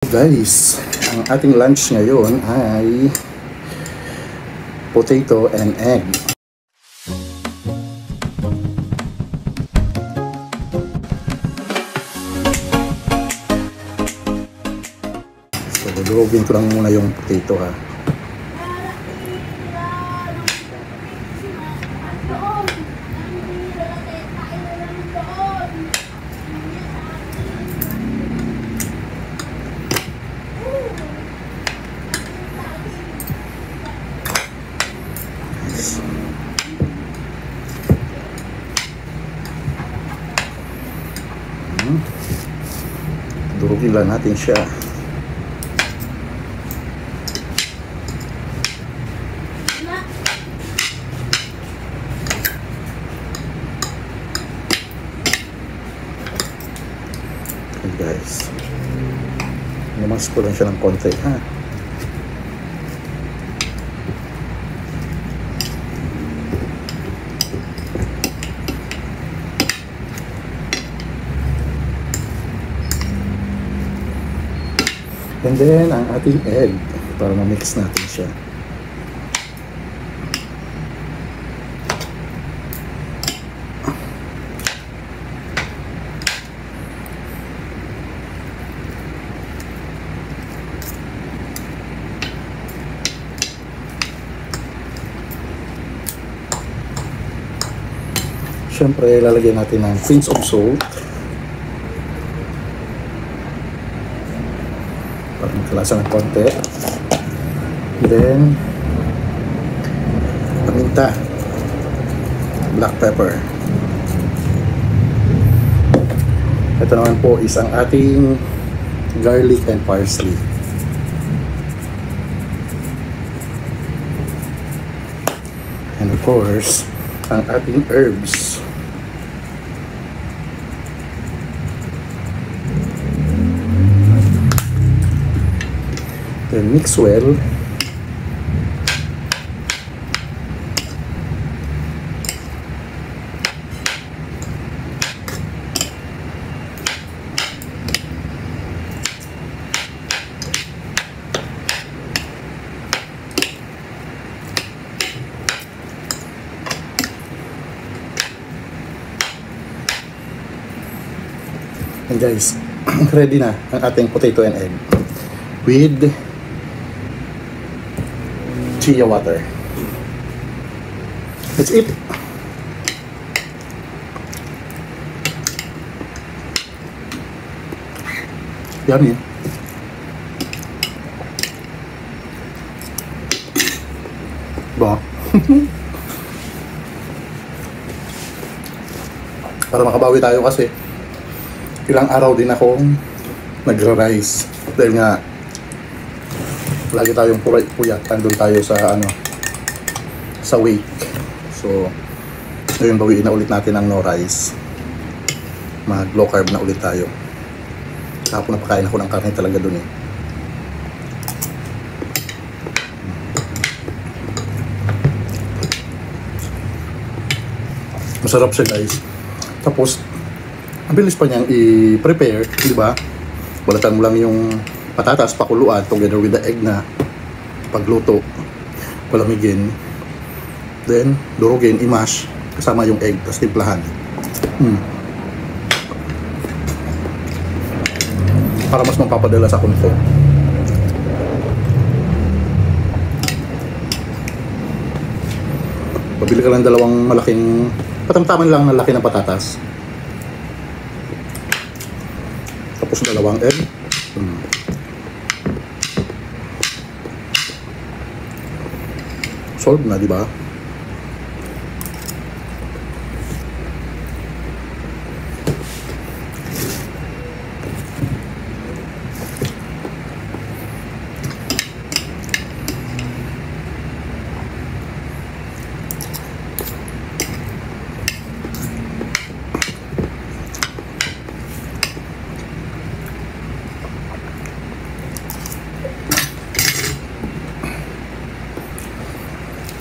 Guys, ang ating lunch ngayon ay potato and egg. So, lulubin ko lang muna yung potato ha. Durugin lang natin siya. Okay guys, namas ko lang siya ng konti ha. And then, ang ating egg para ma-mix natin siya. Siyempre, lalagyan natin ng pinch of salt. Para magkalasa ng konti. Then paminta, black pepper. Ito naman po is ang ating garlic and parsley. And of course, ang ating herbs. Then mix well. And guys, ready na ang ating potato and egg with chia water. That's it. Yummy. Ba? Para makabawi tayo kasi ilang araw din akong nagra-rice dahil nga lagi tayong puyat, andun tayo sa sa weight. So ngayon bawiin na ulit natin ang no rice, mag low carb na ulit tayo. Kapag napakain ako ng karne talaga dun eh. Masarap siya guys. Tapos ang bilis pa niyang i-prepare, di ba? Balatan mo lang yung patatas, pakuluan together with the egg na pagluto, palamigin, then durugin, i-mash kasama yung egg, tapos timplahan. Para mas mapapadala sa konto. Pabili ka lang dalawang malaking, patamtaman lang na laki ng patatas, tapos dalawang egg. Solve na, di ba?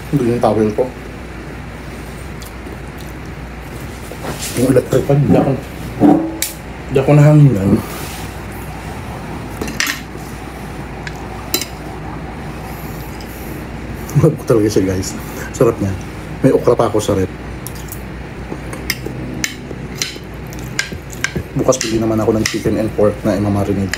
Hindi yung towel ko. Yung electric fan, hindi ako nahanginan. Malambot talaga siya guys. Sarap niya. May okra pa ako sa rep. Bukas bili naman ako ng chicken and pork na imamarinate.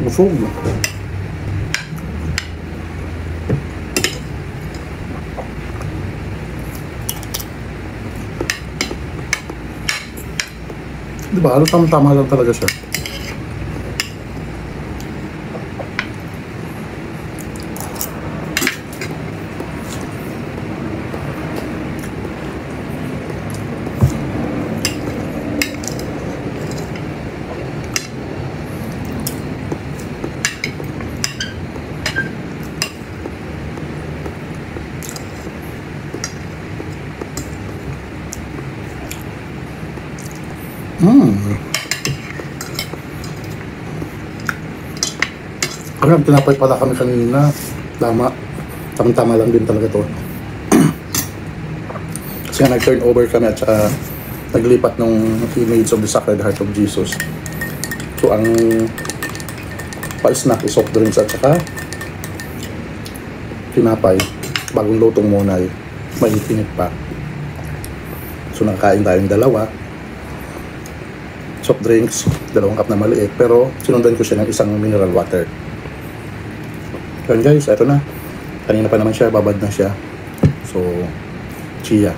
Busog. Diba? Ano tama lang talaga siya. Ang tinapay pala kami kanina. Tama. Tama lang din talaga to. Kasi nga nag-turn over kami at saka naglipat ng image of the Sacred Heart of Jesus. So ang pa-snack is soft drinks at saka tinapay. Bagong lutong muna ay mainit pa. So nakakain tayong dalawa. Soft drinks, 2 cup na maliit. Pero sinundan ko siya ng isang mineral water. Yan guys, eto na. Kanina pa naman siya, babad na siya. So, chia.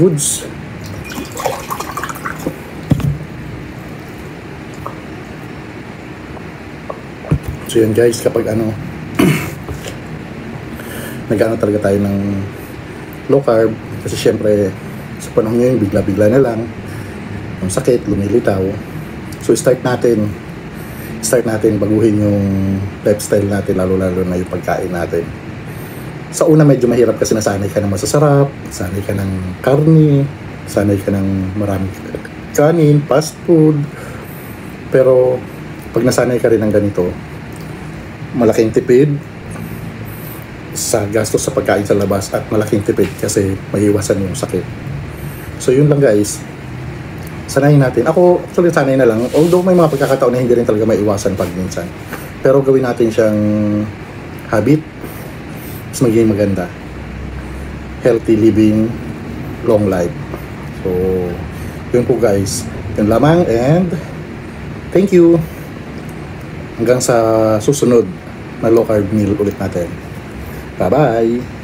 Goods. So yan guys, kapag nag-ano talaga tayo ng low carb, kasi syempre sa panahon ngayon, bigla-bigla na lang yung sakit, lumilitaw. So start natin baguhin yung lifestyle natin, lalo-lalo na yung pagkain natin. Sa una medyo mahirap kasi nasanay ka ng masasarap, sanay ka ng karne, sanay ka ng maraming kanin, fast food. Pero pag nasanay ka rin ng ganito, malaking tipid sa gastos sa pagkain sa labas at malaking tipid kasi maiiwasan yung sakit. So yun lang guys, sanayin natin. Ako actually sanay na lang, although may mga pagkakataon na hindi rin talaga maiiwasan pag minsan, pero gawin natin siyang habit, mas magiging maganda. Healthy living, long life. So yun po guys, yun lamang, and thank you. Hanggang sa susunod na low carb meal ulit natin. Bye bye.